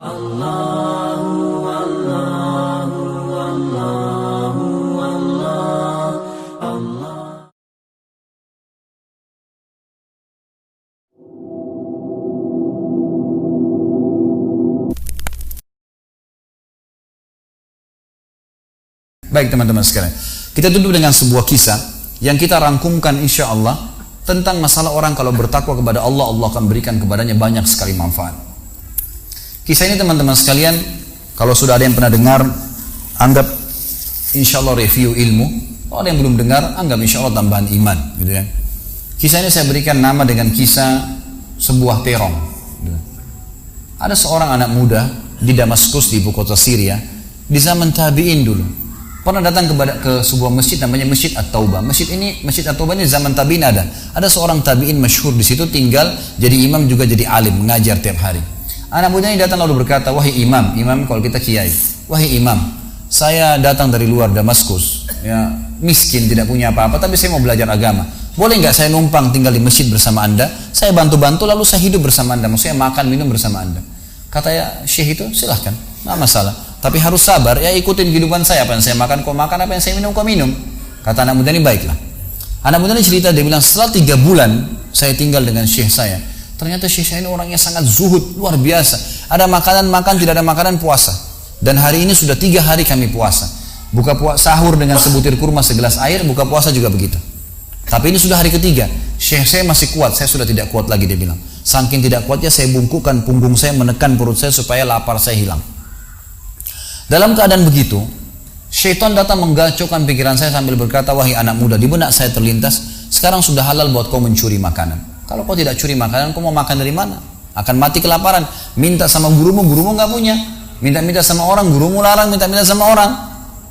Baik teman-teman sekalian, kita tutup dengan sebuah kisah yang kita rangkumkan insya Allah tentang masalah orang kalau bertakwa kepada Allah, Allah akan berikan kepadanya banyak sekali manfaat. Kisah ini teman-teman sekalian, kalau sudah ada yang pernah dengar, anggap insya Allah review ilmu. Kalau ada yang belum dengar, anggap insya Allah tambahan iman, gitu ya. Kisah ini saya berikan nama dengan kisah sebuah terong. Gitu. Ada seorang anak muda di Damaskus, di ibu kota Syria, di zaman tabi'in dulu. Pernah datang ke sebuah masjid namanya Masjid At-Taubah. Masjid At-Taubah ini zaman tabi'in ada. Ada seorang tabi'in masyhur di situ tinggal, jadi imam juga jadi alim, mengajar tiap hari. Anak muda ini datang lalu berkata, "Wahai imam," imam kalau kita kiai, "Wahai imam, saya datang dari luar Damaskus, ya, miskin, tidak punya apa-apa, tapi saya mau belajar agama. Boleh nggak saya numpang tinggal di masjid bersama anda? Saya bantu-bantu lalu saya hidup bersama anda, maksudnya makan minum bersama anda." Kata ya syekh itu, silahkan, nggak masalah. Tapi harus sabar, ya ikutin kehidupan saya, apa yang saya makan kau makan, apa yang saya minum kau minum. Kata anak muda ini, baiklah. Anak muda ini cerita, dia bilang setelah 3 bulan saya tinggal dengan syekh saya. Ternyata syekh saya ini orangnya sangat zuhud, luar biasa. Ada makanan makan, tidak ada makanan puasa. Dan hari ini sudah 3 hari kami puasa. Sahur dengan sebutir kurma segelas air, buka puasa juga begitu. Tapi ini sudah hari ketiga, syekh saya masih kuat, saya sudah tidak kuat lagi, dia bilang. Saking tidak kuatnya saya bungkukkan punggung saya, menekan perut saya supaya lapar saya hilang. Dalam keadaan begitu, syaitan datang menggacaukan pikiran saya sambil berkata, "Wahai anak muda," di benak saya terlintas, "sekarang sudah halal buat kau mencuri makanan. Kalau kau tidak curi makanan, kau mau makan dari mana? Akan mati kelaparan. Minta sama gurumu nggak punya. Minta-minta sama orang, gurumu larang, minta-minta sama orang.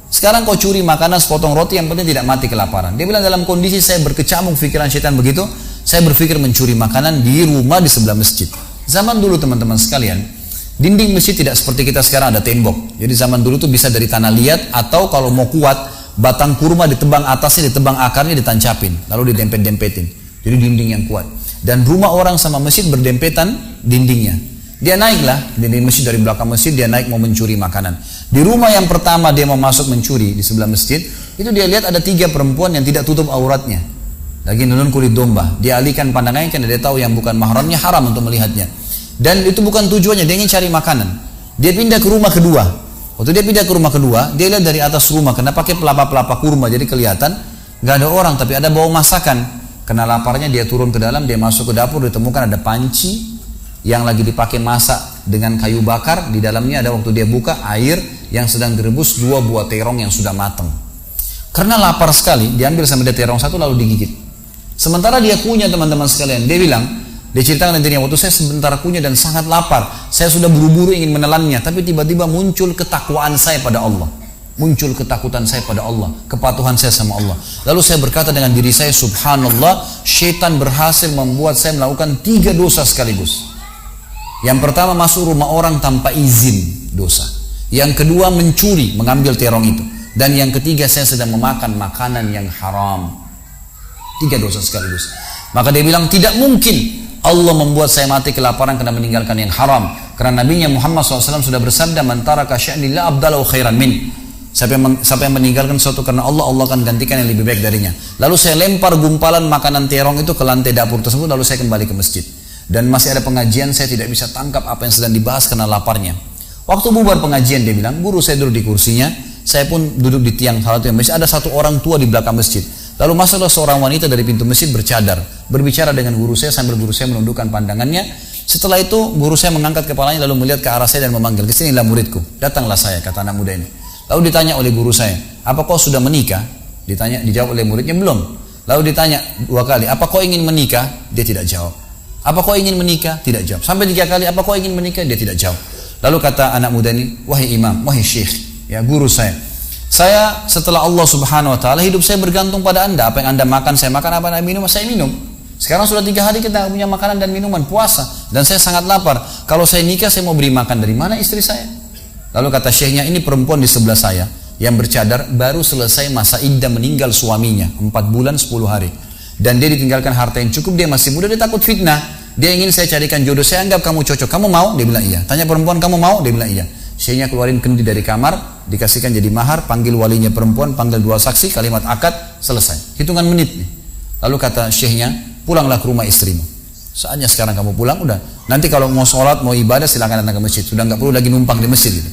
Sekarang kau curi makanan sepotong roti, yang penting tidak mati kelaparan." Dia bilang dalam kondisi saya berkecamuk pikiran syaitan begitu, saya berpikir mencuri makanan di rumah di sebelah masjid. Zaman dulu teman-teman sekalian, dinding masjid tidak seperti kita sekarang ada tembok. Jadi zaman dulu tuh bisa dari tanah liat, atau kalau mau kuat, batang kurma ditebang atasnya, ditebang akarnya, ditancapin, lalu didempet-dempetin. Jadi dinding yang kuat. Dan rumah orang sama masjid berdempetan dindingnya. Dia naiklah dinding masjid, dari belakang masjid dia naik mau mencuri makanan. Di rumah yang pertama dia mau masuk mencuri di sebelah masjid, itu dia lihat ada 3 perempuan yang tidak tutup auratnya, lagi nunun kulit domba. Dia alihkan pandangannya karena dia tahu yang bukan mahramnya haram untuk melihatnya. Dan itu bukan tujuannya, dia ingin cari makanan. Dia pindah ke rumah kedua. Waktu dia pindah ke rumah kedua, dia lihat dari atas rumah, karena pakai pelapa-pelapa kurma, jadi kelihatan nggak ada orang, tapi ada bau masakan. Karena laparnya dia turun ke dalam, dia masuk ke dapur, ditemukan ada panci yang lagi dipakai masak dengan kayu bakar. Di dalamnya ada, waktu dia buka, air yang sedang direbus 2 buah terong yang sudah matang. Karena lapar sekali, diambil sama dia terong 1 lalu digigit. Sementara dia kunyah teman-teman sekalian, dia bilang, dia ceritakan nantinya, waktu saya sebentar kunyah dan sangat lapar, saya sudah buru-buru ingin menelannya, tapi tiba-tiba muncul ketakwaan saya pada Allah, muncul ketakutan saya pada Allah, kepatuhan saya sama Allah. Lalu saya berkata dengan diri saya, subhanallah, syaitan berhasil membuat saya melakukan 3 dosa sekaligus. Yang pertama, masuk rumah orang tanpa izin, dosa. Yang kedua, mencuri, mengambil terong itu. Dan yang ketiga, saya sedang memakan makanan yang haram. 3 dosa sekaligus. Maka dia bilang, tidak mungkin Allah membuat saya mati kelaparan karena meninggalkan yang haram. Karena Nabi Muhammad SAW sudah bersabda, "Man taraka sya'ni la abdalahu khairan min." Siapa yang meninggalkan sesuatu karena Allah, Allah akan gantikan yang lebih baik darinya. Lalu saya lempar gumpalan makanan terong itu ke lantai dapur tersebut, lalu saya kembali ke masjid. Dan masih ada pengajian, saya tidak bisa tangkap apa yang sedang dibahas karena laparnya. Waktu bubar pengajian, dia bilang, guru saya duduk di kursinya, saya pun duduk di tiang salah satu masjid. Ada satu orang tua di belakang masjid. Lalu masuklah seorang wanita dari pintu masjid bercadar, berbicara dengan guru saya sambil guru saya menundukkan pandangannya. Setelah itu guru saya mengangkat kepalanya lalu melihat ke arah saya dan memanggil, "Kesinilah muridku." Datanglah saya, kata anak muda ini. Lalu ditanya oleh guru saya, "Apa kau sudah menikah?" Dijawab oleh muridnya, "Belum." Lalu ditanya 2 kali, "Apa kau ingin menikah?" Dia tidak jawab. "Apa kau ingin menikah?" Tidak jawab. Sampai 3 kali, "Apa kau ingin menikah?" Dia tidak jawab. Lalu kata anak muda ini, "Wahai imam, wahai syekh, ya guru saya setelah Allah subhanahu wa ta'ala, hidup saya bergantung pada anda. Apa yang anda makan, saya makan. Apa yang anda minum, saya minum. Sekarang sudah 3 hari kita punya makanan dan minuman, puasa. Dan saya sangat lapar. Kalau saya nikah, saya mau beri makan dari mana istri saya?" Lalu kata syekhnya, "Ini perempuan di sebelah saya yang bercadar, baru selesai masa iddah meninggal suaminya, 4 bulan 10 hari. Dan dia ditinggalkan harta yang cukup, dia masih muda, dia takut fitnah. dia ingin saya carikan jodoh, saya anggap kamu cocok, kamu mau? Dia bilang iya. Tanya perempuan, kamu mau? Dia bilang iya. Syekhnya keluarin kendi dari kamar, dikasihkan jadi mahar, panggil walinya perempuan, panggil 2 saksi, kalimat akad, selesai. Hitungan menit nih. Lalu kata syekhnya, pulanglah ke rumah istrimu. Saatnya sekarang kamu pulang, udah. Nanti kalau mau sholat, mau ibadah, silakan datang ke masjid. Sudah nggak perlu lagi numpang di masjid gitu.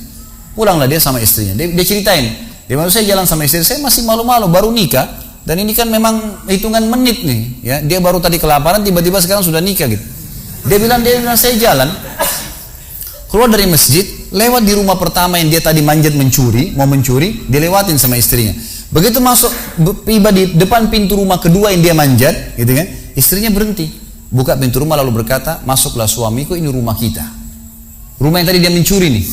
Pulanglah dia sama istrinya. Dia ceritain, dia malu, saya jalan sama istri, saya masih malu-malu, baru nikah. Dan ini kan memang hitungan menit nih, ya. Dia baru tadi kelaparan, tiba-tiba sekarang sudah nikah gitu. Dia bilang saya jalan, keluar dari masjid, lewat di rumah pertama yang dia tadi manjat mau mencuri, dilewatin sama istrinya. Begitu masuk, tiba di depan pintu rumah kedua yang dia manjat, gitu kan? Istrinya berhenti, buka pintu rumah lalu berkata, masuklah suamiku, ini rumah kita. Rumah yang tadi dia mencuri nih.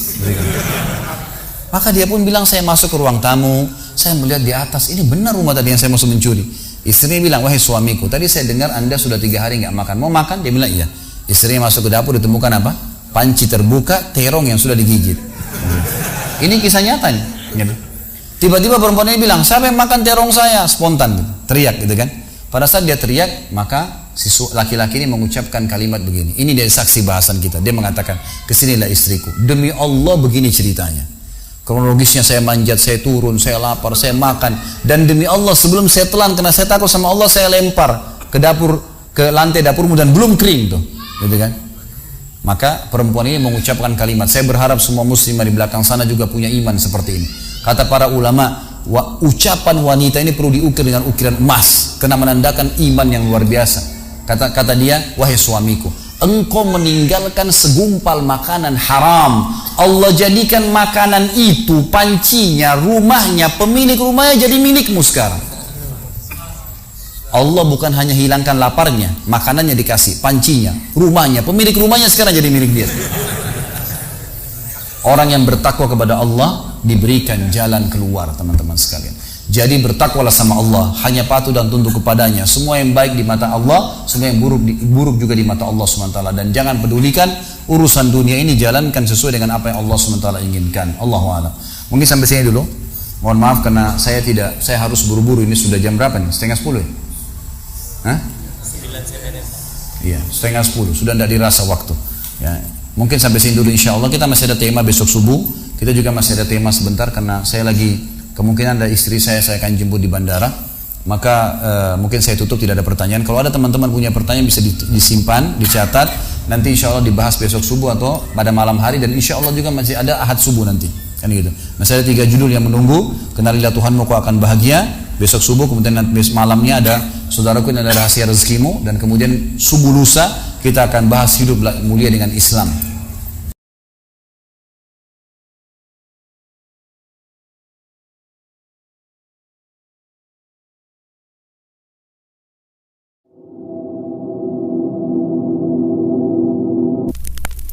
Maka dia pun bilang, saya masuk ke ruang tamu, saya melihat di atas, ini benar rumah tadi yang saya masuk mencuri. Istrinya bilang, wahai suamiku, tadi saya dengar Anda sudah 3 hari nggak makan, mau makan? Dia bilang iya. Istrinya masuk ke dapur, ditemukan apa? Panci terbuka, terong yang sudah digigit. Ini kisah nyatanya. Tiba-tiba perempuan ini bilang, siapa yang makan terong saya? Spontan gitu, teriak gitu kan. Pada saat dia teriak, maka si laki-laki ini mengucapkan kalimat begini. Ini dari saksi bahasan kita. Dia mengatakan, kesinilah istriku, demi Allah begini ceritanya. Kronologisnya, saya manjat, saya turun, saya lapar, saya makan, dan demi Allah sebelum saya telan karena saya takut sama Allah, saya lempar ke dapur, ke lantai dapurmu dan belum kering tuh, gitu kan? Maka perempuan ini mengucapkan kalimat, saya berharap semua muslimah di belakang sana juga punya iman seperti ini. Kata para ulama, ucapan wanita ini perlu diukir dengan ukiran emas karena menandakan iman yang luar biasa. Kata dia, wahai suamiku, engkau meninggalkan segumpal makanan haram, Allah jadikan makanan itu, pancinya, rumahnya, pemilik rumahnya jadi milikmu sekarang. Allah bukan hanya hilangkan laparnya, makanannya dikasih, pancinya, rumahnya, pemilik rumahnya sekarang jadi milik dia. Orang yang bertakwa kepada Allah diberikan jalan keluar, teman-teman sekalian. Jadi bertakwalah sama Allah, hanya patuh dan tunduk kepadanya. Semua yang baik di mata Allah, semua yang buruk juga di mata Allah SWT. Dan jangan pedulikan urusan dunia ini, jalankan sesuai dengan apa yang Allah SWT inginkan. Allahu a'lam. Mungkin sampai sini dulu. Mohon maaf karena saya harus buru-buru. Ini sudah jam berapa nih? 9:30 ya? Hah? 9. Iya, 9:30. Sudah tidak dirasa waktu. Ya, mungkin sampai sini dulu insya Allah. Kita masih ada tema besok subuh. Kita juga masih ada tema sebentar karena saya lagi kemungkinan ada istri saya akan jemput di bandara, maka mungkin saya tutup, tidak ada pertanyaan. Kalau ada teman-teman punya pertanyaan bisa disimpan, dicatat, nanti insya Allah dibahas besok subuh atau pada malam hari, dan insya Allah juga masih ada ahad subuh nanti, kan gitu. Masih ada 3 judul yang menunggu, kenalilah Tuhanmu kau akan bahagia, besok subuh, kemudian nanti malamnya ada saudaraku ini ada rahasia rezekimu, dan kemudian subuh lusa kita akan bahas hidup mulia dengan Islam.